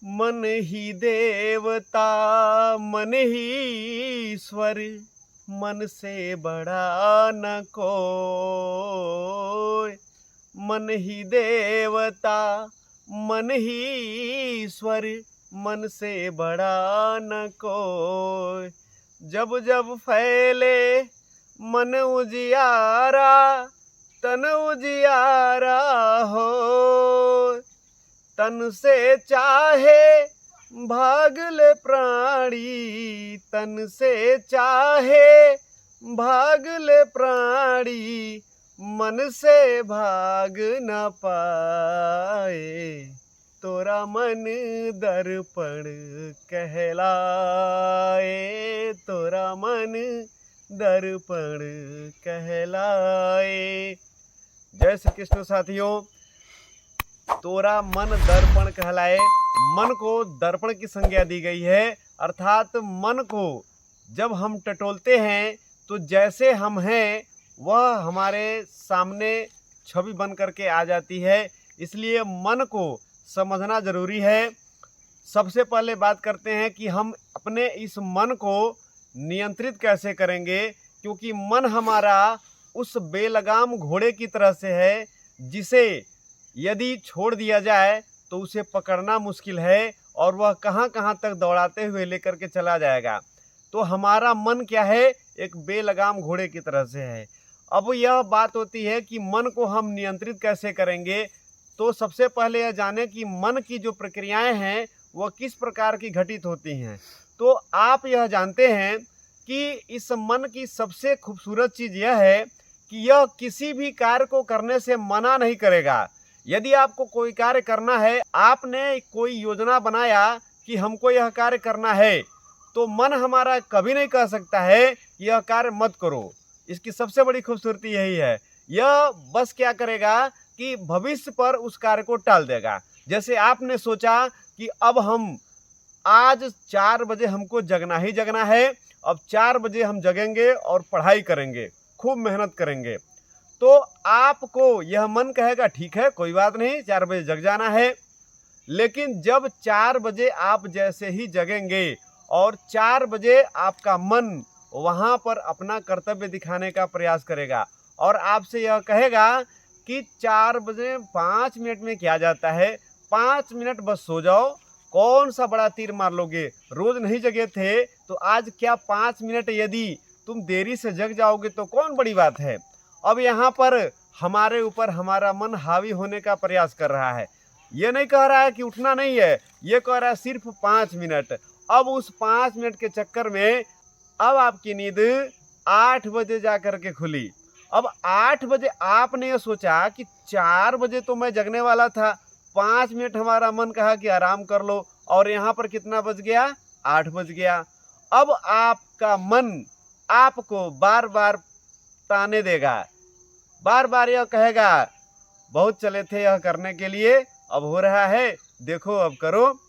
मन ही देवता मन ही ईश्वर, मन से बड़ा न कोई। मन ही देवता मन ही ईश्वर, मन से बड़ा न कोई। जब जब फैले मन उजियारा, तन उजियारा हो। तन से चाहे भाग ले प्राणी, तन से चाहे भाग ले प्राणी, मन से भाग न पाए। तोरा मन दर्पण कहलाए, तोरा मन दर्पण कहलाए। जय श्री कृष्ण साथियों। तोरा मन दर्पण कहलाए, मन को दर्पण की संज्ञा दी गई है। अर्थात मन को जब हम टटोलते हैं तो जैसे हम हैं वह हमारे सामने छवि बन करके आ जाती है। इसलिए मन को समझना जरूरी है। सबसे पहले बात करते हैं कि हम अपने इस मन को नियंत्रित कैसे करेंगे, क्योंकि मन हमारा उस बेलगाम घोड़े की तरह से है जिसे यदि छोड़ दिया जाए तो उसे पकड़ना मुश्किल है और वह कहां कहां तक दौड़ाते हुए लेकर के चला जाएगा। तो हमारा मन क्या है, एक बेलगाम घोड़े की तरह से है। अब यह बात होती है कि मन को हम नियंत्रित कैसे करेंगे। तो सबसे पहले यह जाने कि मन की जो प्रक्रियाएं हैं वह किस प्रकार की घटित होती हैं। तो आप यह जानते हैं कि इस मन की सबसे खूबसूरत चीज़ यह है कि यह किसी भी कार्य को करने से मना नहीं करेगा। यदि आपको कोई कार्य करना है, आपने कोई योजना बनाया कि हमको यह कार्य करना है, तो मन हमारा कभी नहीं कह सकता है यह कार्य मत करो। इसकी सबसे बड़ी खूबसूरती यही है। यह बस क्या करेगा कि भविष्य पर उस कार्य को टाल देगा। जैसे आपने सोचा कि अब हम आज 4 बजे हमको जगना ही जगना है, अब 4 बजे हम जगेंगे और पढ़ाई करेंगे, खूब मेहनत करेंगे। तो आपको यह मन कहेगा ठीक है कोई बात नहीं, 4 बजे जग जाना है। लेकिन जब 4 बजे आप जैसे ही जगेंगे और 4 बजे आपका मन वहां पर अपना कर्तव्य दिखाने का प्रयास करेगा और आपसे यह कहेगा कि 4 बजे 5 मिनट में क्या जाता है, 5 मिनट बस सो जाओ, कौन सा बड़ा तीर मार लोगे, रोज नहीं जगे थे तो आज क्या 5 मिनट यदि तुम देरी से जग जाओगे तो कौन बड़ी बात है। अब यहाँ पर हमारे ऊपर हमारा मन हावी होने का प्रयास कर रहा है। ये नहीं कह रहा है कि उठना नहीं है, ये कह रहा है सिर्फ 5 मिनट। अब उस 5 मिनट के चक्कर में अब आपकी नींद 8 बजे जा करके खुली। अब 8 बजे आपने ये सोचा कि 4 बजे तो मैं जगने वाला था, 5 मिनट हमारा मन कहा कि आराम कर लो, और यहाँ पर कितना बज गया, 8 बज गया। अब आपका मन आपको बार बार ताने देगा, बार बार यह कहेगा बहुत चले थे यह करने के लिए, अब हो रहा है, देखो अब करो।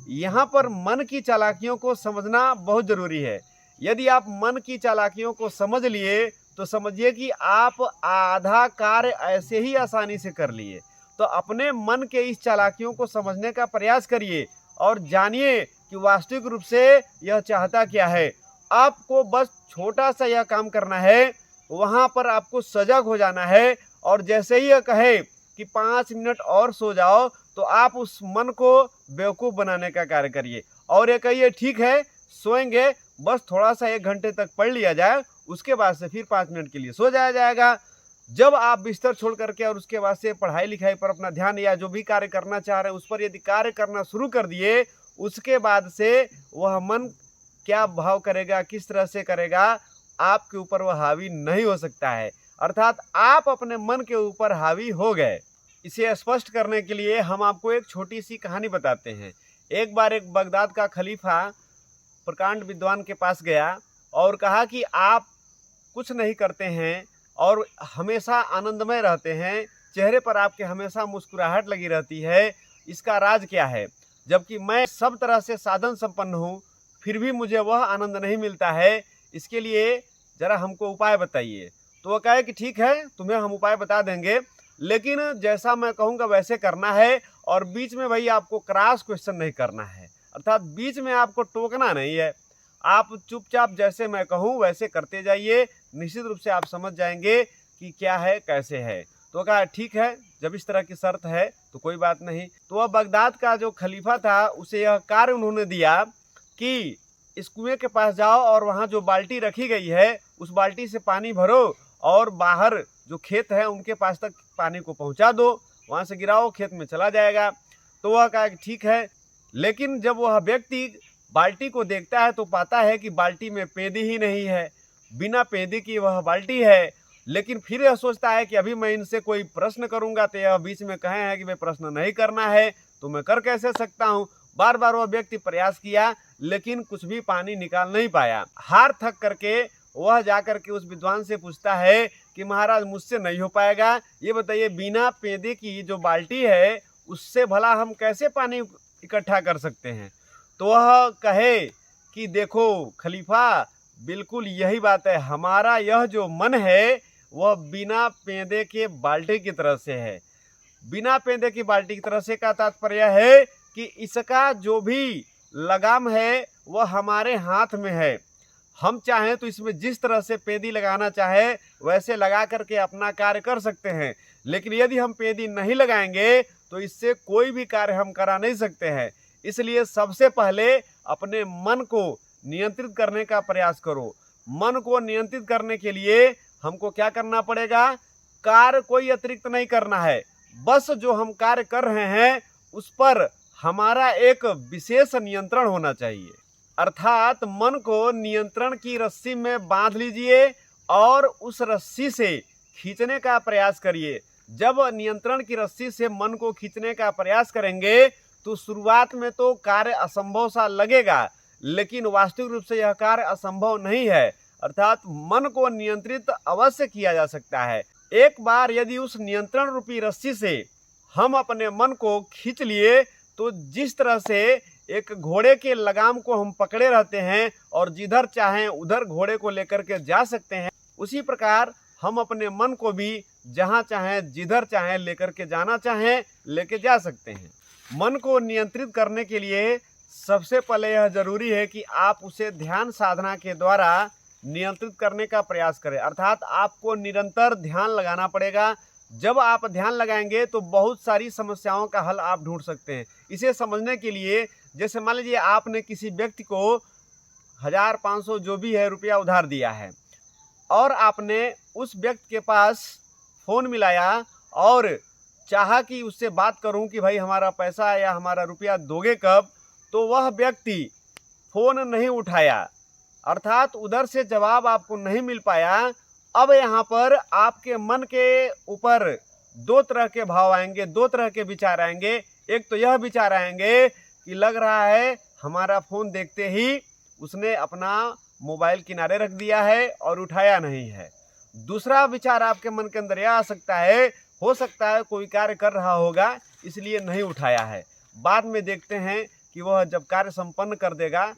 यहाँ पर मन की चालाकियों को समझना बहुत जरूरी है। यदि आप मन की चालाकियों को समझ लिए तो समझिए कि आप आधा कार्य ऐसे ही आसानी से कर लिए। तो अपने मन के इस चालाकियों को समझने का प्रयास करिए और जानिए कि वास्तविक रूप से यह चाहता क्या है। आपको बस छोटा सा यह काम करना है, वहां पर आपको सजग हो जाना है। और जैसे ही यह कहे कि 5 मिनट और सो जाओ तो आप उस मन को बेवकूफ़ बनाने का कार्य करिए और ये कहिए ठीक है सोएंगे, बस थोड़ा सा 1 घंटे तक पढ़ लिया जाए, उसके बाद से फिर 5 मिनट के लिए सो जाया जाएगा। जब आप बिस्तर छोड़ करके और उसके बाद से पढ़ाई लिखाई पर अपना ध्यान या जो भी कार्य करना चाह रहे हैं उस पर यदि कार्य करना शुरू कर दिए, उसके बाद से वह मन क्या भाव करेगा, किस तरह से करेगा, आपके ऊपर वह हावी नहीं हो सकता है। अर्थात आप अपने मन के ऊपर हावी हो गए। इसे स्पष्ट करने के लिए हम आपको एक छोटी सी कहानी बताते हैं। एक बार एक बगदाद का खलीफा प्रकांड विद्वान के पास गया और कहा कि आप कुछ नहीं करते हैं और हमेशा आनंदमय रहते हैं, चेहरे पर आपके हमेशा मुस्कुराहट लगी रहती है, इसका राज क्या है? जबकि मैं सब तरह से साधन संपन्न हूँ, फिर भी मुझे वह आनंद नहीं मिलता है, इसके लिए ज़रा हमको उपाय बताइए। तो वह कहे कि ठीक है तुम्हें हम उपाय बता देंगे। लेकिन जैसा मैं कहूँगा वैसे करना है, और बीच में भाई आपको क्रॉस क्वेश्चन नहीं करना है, अर्थात बीच में आपको टोकना नहीं है। आप चुपचाप जैसे मैं कहूँ वैसे करते जाइए, निश्चित रूप से आप समझ जाएंगे कि क्या है कैसे है। तो कहा ठीक है, जब इस तरह की शर्त है तो कोई बात नहीं। तो वह बगदाद का जो खलीफा था उसे यह कार्य उन्होंने दिया कि इस कुएं के पास जाओ और वहाँ जो बाल्टी रखी गई है उस बाल्टी से पानी भरो और बाहर जो खेत है उनके पास तक पानी को पहुँचा दो, वहाँ से गिराओ, खेत में चला जाएगा। तो वह कहा कि ठीक है। लेकिन जब वह व्यक्ति बाल्टी को देखता है तो पाता है कि बाल्टी में पेंदी ही नहीं है, बिना पेंदी की वह बाल्टी है। लेकिन फिर यह सोचता है कि अभी मैं इनसे कोई प्रश्न करूंगा तो यह बीच में कहे हैं कि भाई प्रश्न नहीं करना है, तो मैं कर कैसे सकता हूँ। बार बार वह व्यक्ति प्रयास किया लेकिन कुछ भी पानी निकाल नहीं पाया। हार थक करके वह जाकर के उस विद्वान से पूछता है कि महाराज मुझसे नहीं हो पाएगा, ये बताइए बिना पेंदे की जो बाल्टी है उससे भला हम कैसे पानी इकट्ठा कर सकते हैं। तो वह कहे कि देखो खलीफा, बिल्कुल यही बात है, हमारा यह जो मन है वह बिना पेंदे के बाल्टी की तरह से है। बिना पेंदे की बाल्टी की तरह से का तात्पर्य है कि इसका जो भी लगाम है वह हमारे हाथ में है। हम चाहें तो इसमें जिस तरह से पेंदी लगाना चाहे वैसे लगा करके अपना कार्य कर सकते हैं, लेकिन यदि हम पेंदी नहीं लगाएंगे तो इससे कोई भी कार्य हम करा नहीं सकते हैं। इसलिए सबसे पहले अपने मन को नियंत्रित करने का प्रयास करो। मन को नियंत्रित करने के लिए हमको क्या करना पड़ेगा, कार्य कोई अतिरिक्त नहीं करना है, बस जो हम कार्य कर रहे हैं उस पर हमारा एक विशेष नियंत्रण होना चाहिए। अर्थात मन को नियंत्रण की रस्सी में बांध लीजिए और उस रस्सी से खींचने का प्रयास करिए। जब नियंत्रण की रस्सी से मन को खींचने का प्रयास करेंगे तो शुरुआत में तो कार्य असंभव सा लगेगा, लेकिन वास्तविक रूप से यह कार्य असंभव नहीं है। अर्थात मन को नियंत्रित अवश्य किया जा सकता है। एक बार यदि उस नियंत्रण रूपी रस्सी से हम अपने मन को खींच लिए तो जिस तरह से एक घोड़े के लगाम को हम पकड़े रहते हैं और जिधर चाहें उधर घोड़े को लेकर के जा सकते हैं, उसी प्रकार हम अपने मन को भी जहां चाहें जिधर चाहें लेकर के जाना चाहें लेके जा सकते हैं। मन को नियंत्रित करने के लिए सबसे पहले यह जरूरी है कि आप उसे ध्यान साधना के द्वारा नियंत्रित करने का प्रयास करें। अर्थात आपको निरंतर ध्यान लगाना पड़ेगा। जब आप ध्यान लगाएंगे तो बहुत सारी समस्याओं का हल आप ढूंढ सकते हैं। इसे समझने के लिए जैसे मान लीजिए आपने किसी व्यक्ति को 1000, 500 जो भी है रुपया उधार दिया है और आपने उस व्यक्ति के पास फ़ोन मिलाया और चाहा कि उससे बात करूं कि भाई हमारा पैसा या हमारा रुपया दोगे कब, तो वह व्यक्ति फ़ोन नहीं उठाया, अर्थात उधर से जवाब आपको नहीं मिल पाया। अब यहाँ पर आपके मन के ऊपर दो तरह के भाव आएंगे, दो तरह के विचार आएंगे। एक तो यह विचार आएंगे कि लग रहा है हमारा फ़ोन देखते ही उसने अपना मोबाइल किनारे रख दिया है और उठाया नहीं है। दूसरा विचार आपके मन के अंदर यह आ सकता है, हो सकता है कोई कार्य कर रहा होगा इसलिए नहीं उठाया है, बाद में देखते हैं कि वह जब कार्य संपन्न कर देगा,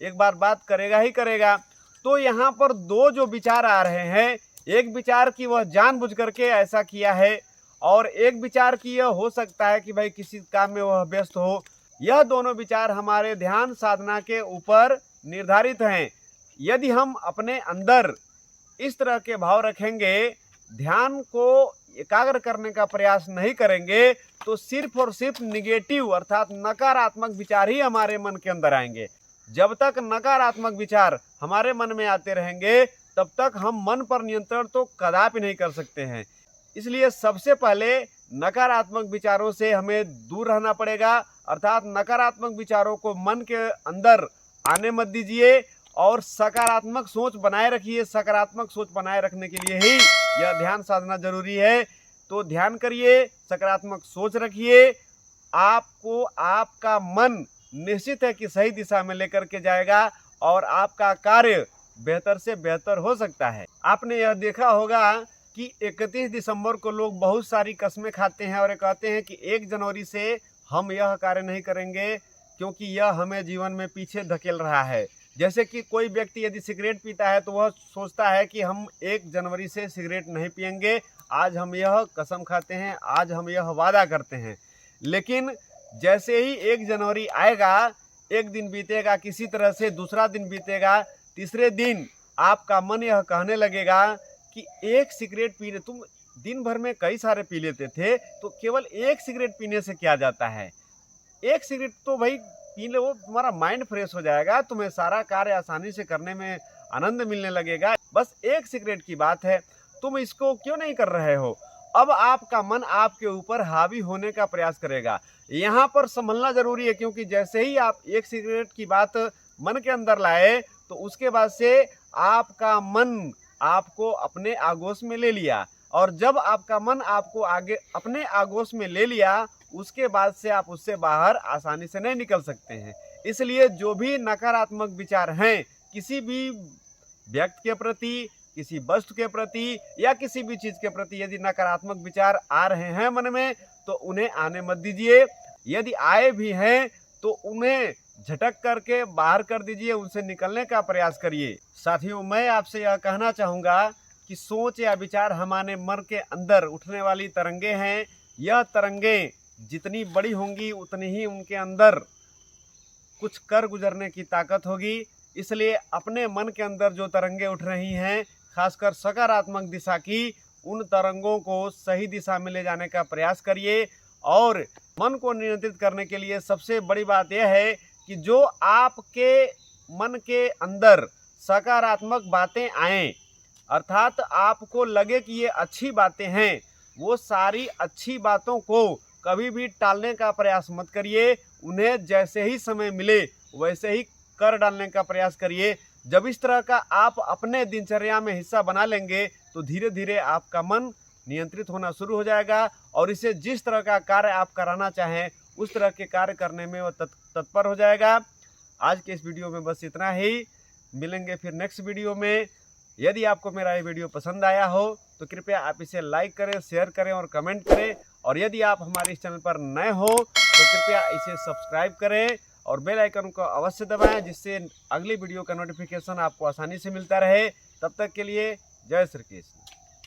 एक बार बात करेगा ही करेगा। तो यहाँ पर दो जो विचार आ रहे हैं, एक विचार कि वह जानबूझ करके ऐसा किया है और एक विचार कि यह हो सकता है कि भाई किसी काम में वह व्यस्त हो। यह दोनों विचार हमारे ध्यान साधना के ऊपर निर्धारित हैं। यदि हम अपने अंदर इस तरह के भाव रखेंगे, ध्यान को एकाग्र करने का प्रयास नहीं करेंगे, तो सिर्फ और सिर्फ निगेटिव अर्थात नकारात्मक विचार ही हमारे मन के अंदर आएंगे। जब तक नकारात्मक विचार हमारे मन में आते रहेंगे तब तक हम मन पर नियंत्रण तो कदापि नहीं कर सकते हैं। इसलिए सबसे पहले नकारात्मक विचारों से हमें दूर रहना पड़ेगा, अर्थात नकारात्मक विचारों को मन के अंदर आने मत दीजिए और सकारात्मक सोच बनाए रखिए। सकारात्मक सोच बनाए रखने के लिए ही यह ध्यान साधना जरूरी है। तो ध्यान करिए, सकारात्मक सोच रखिए, आपको आपका मन निश्चित है कि सही दिशा में लेकर के जाएगा और आपका कार्य बेहतर से बेहतर हो सकता है। आपने यह देखा होगा कि 31 दिसंबर को लोग बहुत सारी कस्में खाते हैं और कहते हैं कि 1 जनवरी से हम यह कार्य नहीं करेंगे क्योंकि यह हमें जीवन में पीछे धकेल रहा है। जैसे कि कोई व्यक्ति यदि सिगरेट पीता है तो वह सोचता है कि हम 1 जनवरी से सिगरेट नहीं पिएंगे, आज हम यह कसम खाते हैं, आज हम यह वादा करते हैं। लेकिन जैसे ही 1 जनवरी आएगा, एक दिन बीतेगा, किसी तरह से दूसरा दिन बीतेगा, तीसरे दिन आपका मन यह कहने लगेगा कि 1 सिगरेट पीने, तुम दिन भर में कई सारे पी लेते थे, तो केवल 1 सिगरेट पीने से क्या जाता है। 1 सिगरेट तो भाई पी लो, तुम्हारा माइंड फ्रेश हो जाएगा, तुम्हें सारा कार्य आसानी से करने में आनंद मिलने लगेगा। बस 1 सिगरेट की बात है, तुम इसको क्यों नहीं कर रहे हो। अब आपका मन आपके ऊपर हावी होने का प्रयास करेगा। यहाँ पर संभलना जरूरी है, क्योंकि जैसे ही आप 1 सिगरेट की बात मन के अंदर लाए तो उसके बाद से आपका मन आपको अपने आगोश में ले लिया, और जब आपका मन आपको आगे अपने आगोश में ले लिया, उसके बाद से आप उससे बाहर आसानी से नहीं निकल सकते हैं। इसलिए जो भी नकारात्मक विचार हैं किसी भी व्यक्ति के प्रति, किसी वस्तु के प्रति या किसी भी चीज़ के प्रति, यदि नकारात्मक विचार आ रहे हैं मन में तो उन्हें आने मत दीजिए। यदि आए भी हैं तो उन्हें झटक करके बाहर कर दीजिए, उनसे निकलने का प्रयास करिए। साथियों, मैं आपसे यह कहना चाहूँगा कि सोच या विचार हमारे मन के अंदर उठने वाली तरंगे हैं। यह तरंगे जितनी बड़ी होंगी उतनी ही उनके अंदर कुछ कर गुजरने की ताकत होगी। इसलिए अपने मन के अंदर जो तरंगे उठ रही हैं, खासकर सकारात्मक दिशा की, उन तरंगों को सही दिशा में ले जाने का प्रयास करिए। और मन को नियंत्रित करने के लिए सबसे बड़ी बात यह है कि जो आपके मन के अंदर सकारात्मक बातें आएँ, अर्थात आपको लगे कि ये अच्छी बातें हैं, वो सारी अच्छी बातों को कभी भी टालने का प्रयास मत करिए। उन्हें जैसे ही समय मिले वैसे ही कर डालने का प्रयास करिए। जब इस तरह का आप अपने दिनचर्या में हिस्सा बना लेंगे तो धीरे धीरे आपका मन नियंत्रित होना शुरू हो जाएगा, और इसे जिस तरह का कार्य आप कराना चाहें उस तरह के कार्य करने में वो तत्पर हो जाएगा। आज के इस वीडियो में बस इतना ही। मिलेंगे फिर नेक्स्ट वीडियो में। यदि आपको मेरा ये वीडियो पसंद आया हो तो कृपया आप इसे लाइक करें, शेयर करें और कमेंट करें। और यदि आप हमारे इस चैनल पर नए हो तो कृपया इसे सब्सक्राइब करें और बेल आइकन को अवश्य दबाएं, जिससे अगली वीडियो का नोटिफिकेशन आपको आसानी से मिलता रहे। तब तक के लिए जय श्री कृष्ण।